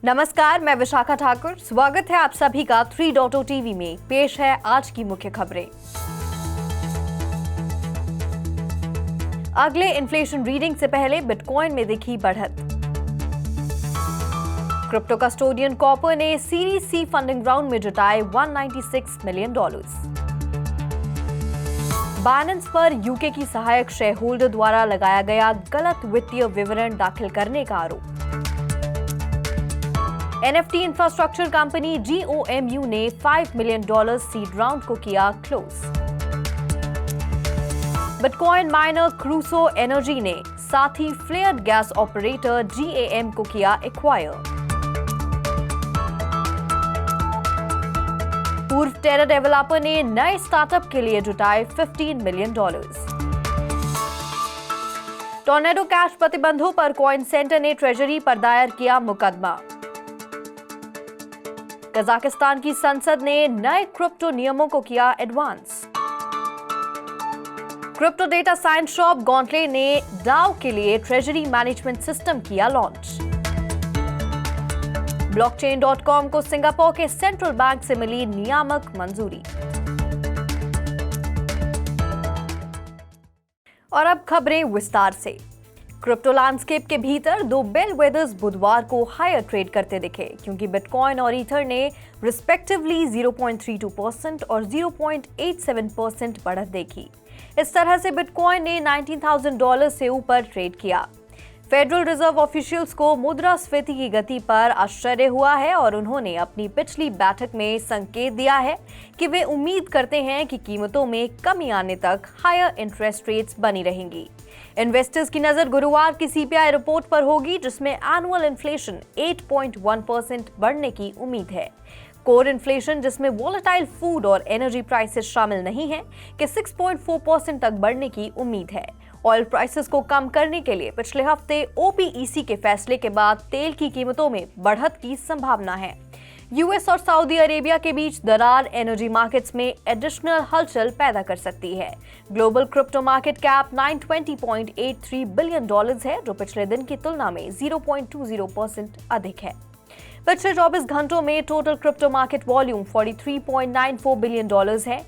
नमस्कार, मैं विशाखा ठाकुर। स्वागत है आप सभी का 3.0 टीवी में। पेश है आज की मुख्य खबरें। अगले इन्फ्लेशन रीडिंग से पहले बिटकॉइन में दिखी बढ़त। क्रिप्टो कस्टोडियन कॉपर ने सीरीज सी फंडिंग राउंड में जुटाए $196 मिलियन। बाइनेंस पर यूके की सहायक शेयर होल्डर द्वारा लगाया गया गलत वित्तीय विवरण दाखिल करने का आरोप। NFT इंफ्रास्ट्रक्चर कंपनी GOMU ने $5 मिलियन सीड राउंड को किया close. Bitcoin minor Crusoe energy ने साथी फ्लेयर्ड गैस ऑपरेटर GAM को किया एक्वायर। पूर्व टेरर डेवलपर ने नए स्टार्टअप के लिए जुटाए $15 मिलियन। टोर्नेडो कैश प्रतिबंधों पर कॉइन सेंटर ने ट्रेजरी पर दायर किया मुकदमा। कजाकिस्तान की संसद ने नए क्रिप्टो नियमों को किया advance. Crypto data science shop Gauntlet ने डाओ के लिए ट्रेजरी मैनेजमेंट सिस्टम किया लॉन्च। blockchain.com को सिंगापुर के सेंट्रल बैंक से मिली नियामक मंजूरी। और अब खबरें विस्तार से। क्रिप्टो लैंडस्केप के भीतर दो बेलवेदर्स बुधवार को हायर ट्रेड करते दिखे, क्योंकि बिटकॉइन और ईथर ने रिस्पेक्टिवली 0.32% और 0.87% बढ़त देखी। इस तरह से बिटकॉइन ने $19,000 से ऊपर ट्रेड किया। फेडरल रिजर्व ऑफिशियल्स को मुद्रास्फीति की गति पर आश्चर्य हुआ है और उन्होंने अपनी पिछली बैठक में संकेत दिया है कि वे उम्मीद करते हैं कि कीमतों में कमी आने तक हायर इंटरेस्ट रेट्स बनी रहेंगी। इन्वेस्टर्स की नजर गुरुवार की CPI रिपोर्ट पर होगी, जिसमें एनुअल इन्फ्लेशन 8.1% बढ़ने की उम्मीद है। कोर इन्फ्लेशन, जिसमें वोलेटाइल फूड और एनर्जी प्राइसेस शामिल नहीं है, कि 6.4% तक बढ़ने की उम्मीद है। ऑयल प्राइसेस को कम करने के लिए पिछले हफ्ते OPEC के फैसले के बाद तेल की कीमतों में बढ़त की संभावना है। यूएस और सऊदी अरेबिया के बीच दरार एनर्जी मार्केट्स में एडिशनल हलचल पैदा कर सकती है। Global crypto market cap $920.83 billion है, जो पिछले दिन की तुलना में 0.20% अधिक है। पिछले 24 घंटों में total crypto market volume $43.94 billion है।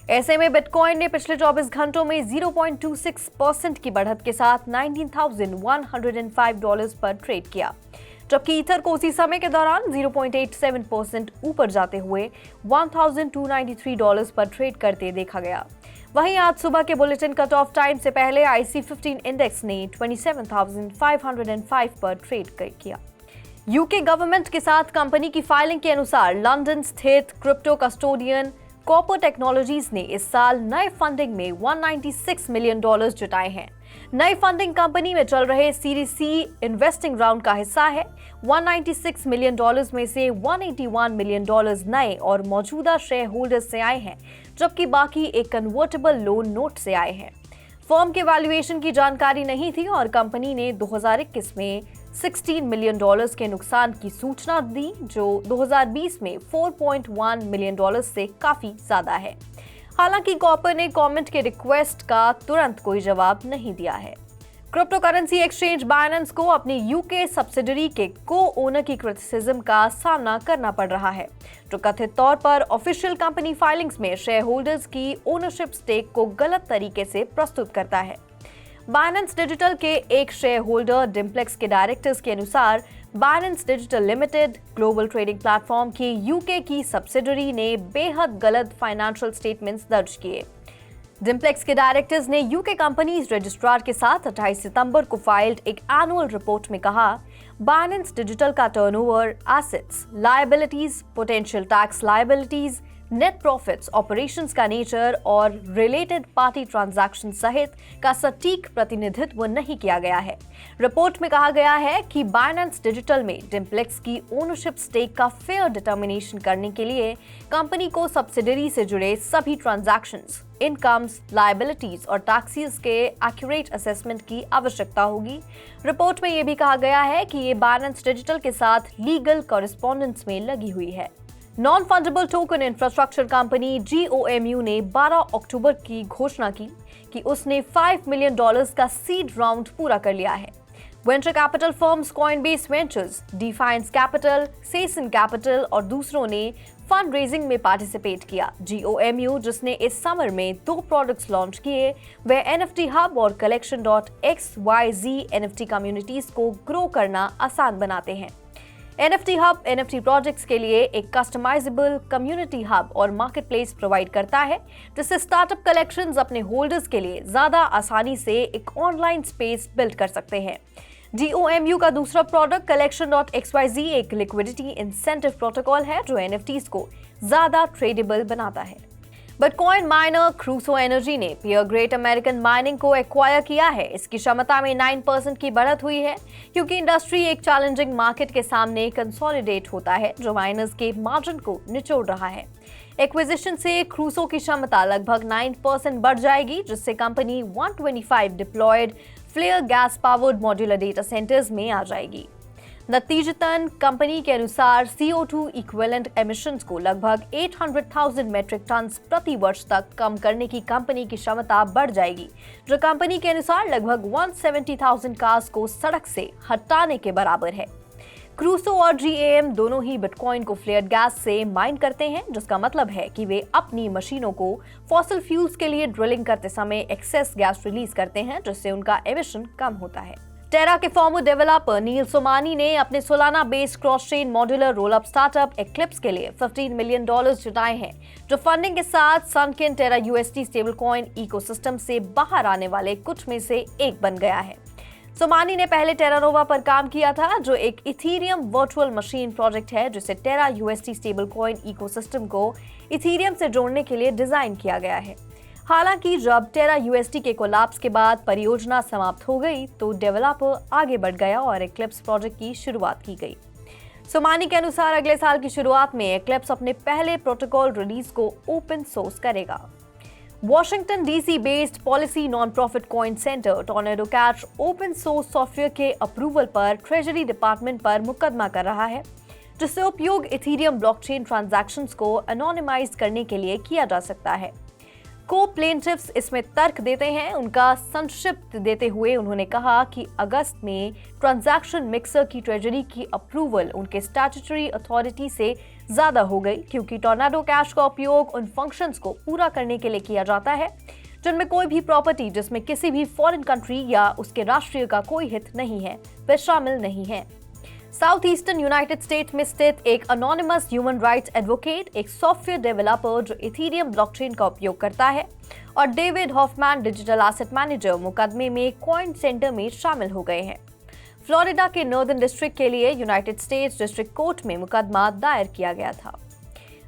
ऐसे में बिटकॉइन ने पिछले 24 घंटों में 0.26% की बढ़त के साथ $19,105 पर ट्रेड किया, जबकि ईथर को उसी समय के दौरान 0.87% ऊपर जाते हुए $1,293 पर ट्रेड करते देखा गया। वहीं आज सुबह के बुलेटिन कट ऑफ टाइम से पहले IC 15 इंडेक्स ने 27,505 पर ट्रेड किया। यूके गवर्नमेंट के साथ कंपनी की फाइलिंग के अनुसार लंदन स्थित क्रिप्टो कस्टोडियन कॉपर टेक्नोलॉजीज ने इस साल नए फंडिंग में $196 मिलियन जुटाए हैं। नई फंडिंग कंपनी में चल रहे सीरीज सी इन्वेस्टिंग राउंड का हिस्सा है। $196 मिलियन में से $181 मिलियन नए और मौजूदा शेयर होल्डर्स से आए हैं, जबकि बाकी एक कन्वर्टेबल लोन नोट से आए हैं। फर्म के वैल्यूएशन की जानकारी नहीं थी और कंपनी ने 2021 में $16 मिलियन के नुकसान की सूचना दी, जो 2020 में $4.1 मिलियन से काफी ज्यादा है। हालांकि कॉपर ने कमेंट के रिक्वेस्ट का तुरंत कोई जवाब नहीं दिया है। क्रिप्टो करेंसी एक्सचेंज बाइनेंस को अपनी यूके सब्सिडरी के को-ओनर की क्रिटिसिज्म का सामना करना पड़ रहा है, जो कथित तौर पर ऑफिशियल कंपनी फाइलिंग्स में शेयर होल्डर्स की ओनरशिप स्टेक को गलत तरीके से प्रस्तुत करता है। बाइनेंस डिजिटल के एक शेयर होल्डर डिम्प्लेक्स के डायरेक्टर्स के अनुसार Binance digital limited global trading platform की यूके की सब्सिडरी ने बेहद गलत फाइनेंशियल स्टेटमेंट्स दर्ज किए। डिम्प्लेक्स के डायरेक्टर्स ने यूके कंपनीज रजिस्ट्रार के साथ 28 सितंबर को फाइल्ड एक एनुअल रिपोर्ट में कहा, बाइनेंस डिजिटल का turnover, assets, liabilities, potential tax liabilities, net profits, operations का नेचर और रिलेटेड पार्टी ट्रांजैक्शन सहित का सटीक प्रतिनिधित्व नहीं किया गया है। रिपोर्ट में कहा गया है कि बाइनेंस डिजिटल में डिम्प्लेक्स की ओनरशिप स्टेक का फेयर डिटर्मिनेशन करने के लिए कंपनी को सब्सिडरी से जुड़े सभी ट्रांजैक्शंस, इनकम्स, लायबिलिटीज और टैक्सेस के एक्यूरेट असेसमेंट की आवश्यकता होगी। रिपोर्ट में यह भी कहा गया है कि ये बाइनेंस डिजिटल के साथ लीगल कॉरेस्पॉन्डेंस में लगी हुई है। Non fundable token infrastructure company GOMU ने 12 अक्टूबर की घोषणा की कि उसने $5 मिलियन का सीड राउंड पूरा कर लिया है। Venture capital firms Coinbase ventures, defines capital, session capital और दूसरों ने फंड रेजिंग में पार्टिसिपेट किया। GOMU, जिसने इस समर में 2 प्रोडक्ट्स लॉन्च किए, वे NFT हब और collection.xyz NFT कम्युनिटीज को ग्रो करना आसान बनाते हैं। NFT हब NFT प्रोजेक्ट्स के लिए एक कस्टमाइजेबल कम्युनिटी हब और मार्केटप्लेस प्रोवाइड करता है, जिससे स्टार्टअप कलेक्शंस अपने होल्डर्स के लिए ज्यादा आसानी से एक ऑनलाइन स्पेस बिल्ड कर सकते हैं। GOMU का दूसरा प्रोडक्ट collection.xyz एक लिक्विडिटी इंसेंटिव प्रोटोकॉल है जो NFTs को ज्यादा ट्रेडेबल बनाता है। बिटकॉइन माइनर क्रूसो एनर्जी ने पियर ग्रेट अमेरिकन माइनिंग को एक्वायर किया है। इसकी क्षमता में 9% की बढ़त हुई है क्योंकि इंडस्ट्री एक चैलेंजिंग मार्केट के सामने कंसोलिडेट होता है जो माइनर्स के मार्जिन को निचोड़ रहा है। एक्विजिशन से क्रूसो की क्षमता लगभग 9% बढ़ जाएगी, जिससे company 125 deployed flare gas powered modular data centres में आ जाएगी। नतीजतन कंपनी के अनुसार CO2 इक्विवेलेंट एमिशंस को लगभग 800,000 मेट्रिक टन प्रति वर्ष तक कम करने की कंपनी की क्षमता बढ़ जाएगी, जो कंपनी के अनुसार लगभग 170,000 कार्स को सड़क से हटाने के बराबर है। क्रूसो और GAM दोनों ही बिटकॉइन को फ्लेयर्ड गैस से माइन करते हैं, जिसका मतलब है कि वे अपनी मशीनों को फॉसिल फ्यूल्स के लिए ड्रिलिंग करते समय एक्सेस गैस रिलीज करते हैं, जिससे उनका एमिशन कम होता है। टेरा के फॉर्मर डेवलपर नील सोमानी ने अपने Solana based cross chain modular roll up startup eclipse के लिए $15 मिलियन जुटाए हैं, जो फंडिंग के साथ सनकिन टेरा USD स्टेबल कॉइन इकोसिस्टम से बाहर आने वाले कुछ में से एक बन गया है। सोमानी ने पहले टेरानोवा पर काम किया था, जो एक इथीरियम वर्चुअल मशीन प्रोजेक्ट है जिसे टेरा USD स्टेबल कॉइन इकोसिस्टम को इथीरियम से जोड़ने के लिए डिजाइन किया गया है। हालांकि जब टेरा USD के कोलैप्स के बाद परियोजना समाप्त हो गई तो डेवलपर आगे बढ़ गया और एक्लिप्स प्रोजेक्ट की शुरुआत की गई। सोमानी के अनुसार अगले साल की शुरुआत में एक्लिप्स अपने पहले प्रोटोकॉल रिलीज को ओपन सोर्स करेगा। Washington DC based policy non profit coin centre tornado cash open source software के अप्रूवल पर ट्रेजरी डिपार्टमेंट पर मुकदमा कर रहा है, जिससे उपयोग इथीरियम ब्लॉकचेन ट्रांजैक्शंस को एनोनिमाइज करने के लिए किया जा सकता है। को प्लेंटिफ्स इसमें तर्क देते हैं। उनका संक्षिप्त देते हुए उन्होंने कहा कि अगस्त में ट्रांजैक्शन मिक्सर की ट्रेजरी की अप्रूवल उनके स्टैट्यूटरी अथॉरिटी से ज्यादा हो गई, क्योंकि टॉर्नेडो कैश का उपयोग उन फंक्शंस को पूरा करने के लिए किया जाता है जिनमें कोई भी प्रॉपर्टी जिसमें किसी भी फॉरेन कंट्री या उसके राष्ट्रीय का कोई हित नहीं है वे शामिल नहीं है। साउथ ईस्टर्न यूनाइटेड स्टेट में स्थित एक अनोनिमस ह्यूमन राइट्स एडवोकेट, एक सॉफ्टवेयर डेवलपर जो इथीरियम ब्लॉकचेन का उपयोग करता है, और David Hoffman digital asset manager मुकदमे में कॉइन सेंटर में शामिल हो गए हैं। फ्लोरिडा के नॉर्दर्न डिस्ट्रिक्ट के लिए यूनाइटेड स्टेट्स डिस्ट्रिक्ट कोर्ट में मुकदमा दायर किया गया था।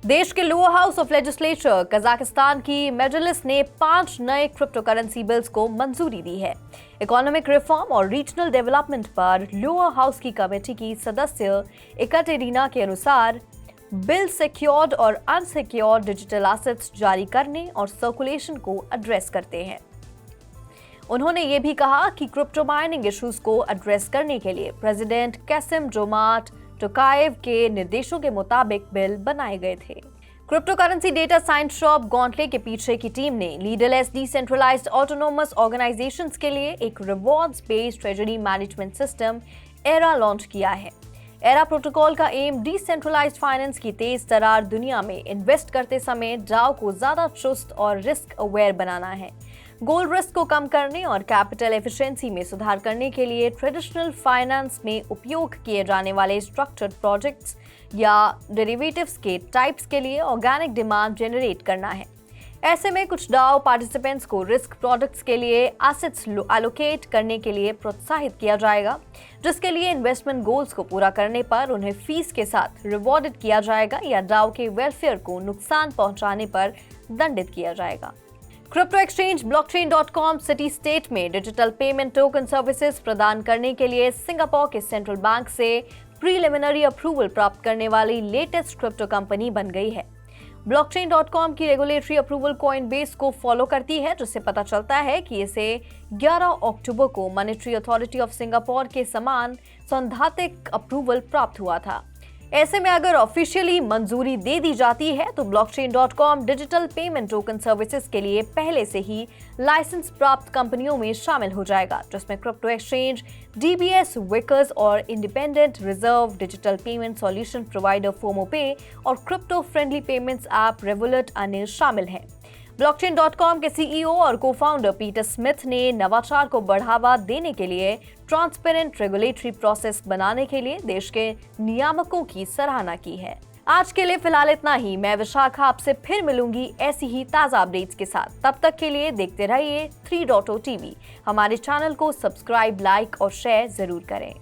देश के lower house of legislature Kazakhstan की मेजलिस ने 5 नए क्रिप्टो करेंसी बिल्स को मंजूरी दी है। इकोनॉमिक रिफॉर्म और रीजनल डेवलपमेंट पर लोअर हाउस की कमेटी की सदस्य एकाटेरिना के अनुसार बिल सिक्योर्ड और अनसिक्योर्ड डिजिटल एसेट्स जारी करने और सर्कुलेशन को एड्रेस करते हैं। उन्होंने ये भी कहा कि क्रिप्टो माइनिंग इश्यूज को एड्रेस करने के लिए प्रेसिडेंट कासिम जोमार्ट टोकाएव के निर्देशों के मुताबिक बिल बनाए गए थे। Cryptocurrency data science shop Gauntlet के पीछे की टीम ने लीडरलेस डिसेंट्रलाइज्ड ऑटोनोमस ऑर्गेनाइजेशंस के लिए एक rewards based treasury management system era launch किया है। एरा प्रोटोकॉल का एम डिसेंट्रलाइज्ड फाइनेंस की तेज तरार दुनिया में इन्वेस्ट करते समय डाओ को ज्यादा चुस्त और रिस्क अवेयर बनाना है। गोल रिस्क को कम करने और कैपिटल एफिशिएंसी में सुधार करने के लिए ट्रेडिशनल फाइनेंस में उपयोग किए जाने वाले स्ट्रक्चर्ड प्रोजेक्ट्स या डेरिवेटिव्स के टाइप्स के लिए ऑर्गेनिक डिमांड जनरेट करना है। ऐसे में कुछ डाओ पार्टिसिपेंट्स को रिस्क प्रोडक्ट्स के लिए एसेट्स एलोकेट करने के लिए प्रोत्साहित किया जाएगा, जिसके लिए इन्वेस्टमेंट गोल्स को पूरा करने पर उन्हें फीस के साथ रिवॉर्डेड किया जाएगा या डाओ के वेलफेयर को नुकसान पहुंचाने पर दंडित किया जाएगा। क्रिप्टो एक्सचेंज ब्लॉकचेन.com सिटी स्टेट में डिजिटल पेमेंट टोकन सर्विसेज प्रदान करने के लिए सिंगापुर के सेंट्रल बैंक से प्रीलिमिनरी अप्रूवल प्राप्त करने वाली लेटेस्ट क्रिप्टो कंपनी बन गई है। ब्लॉकचेन.com की रेगुलेटरी अप्रूवल कॉइनबेस को फॉलो करती है, जिससे पता चलता है कि इसे 11 अक्टूबर को मॉनेटरी अथॉरिटी ऑफ सिंगापुर के समान सैद्धांतिक अप्रूवल प्राप्त हुआ था। ऐसे में अगर ऑफिशियली मंजूरी दे दी जाती है तो blockchain.com digital payment token services के लिए पहले से ही लाइसेंस प्राप्त कंपनियों में शामिल हो जाएगा, जिसमें क्रिप्टो एक्सचेंज, DBS, विकर्स और independent reserve digital payment solution provider FOMO Pay और crypto friendly payments app Revolut अन्य शामिल हैं। blockchain.com के CEO और को-फाउंडर पीटर स्मिथ ने नवाचार को बढ़ावा देने के लिए ट्रांसपेरेंट रेगुलेटरी प्रोसेस बनाने के लिए देश के नियामकों की सराहना की है। आज के लिए फिलहाल इतना ही। मैं विशाखा आपसे फिर मिलूंगी ऐसी ही ताजा अपडेट्स के साथ। तब तक के लिए देखते रहिए 3.0 TV। हमारे चैनल को सब्सक्राइब, लाइक और शेयर जरूर करें।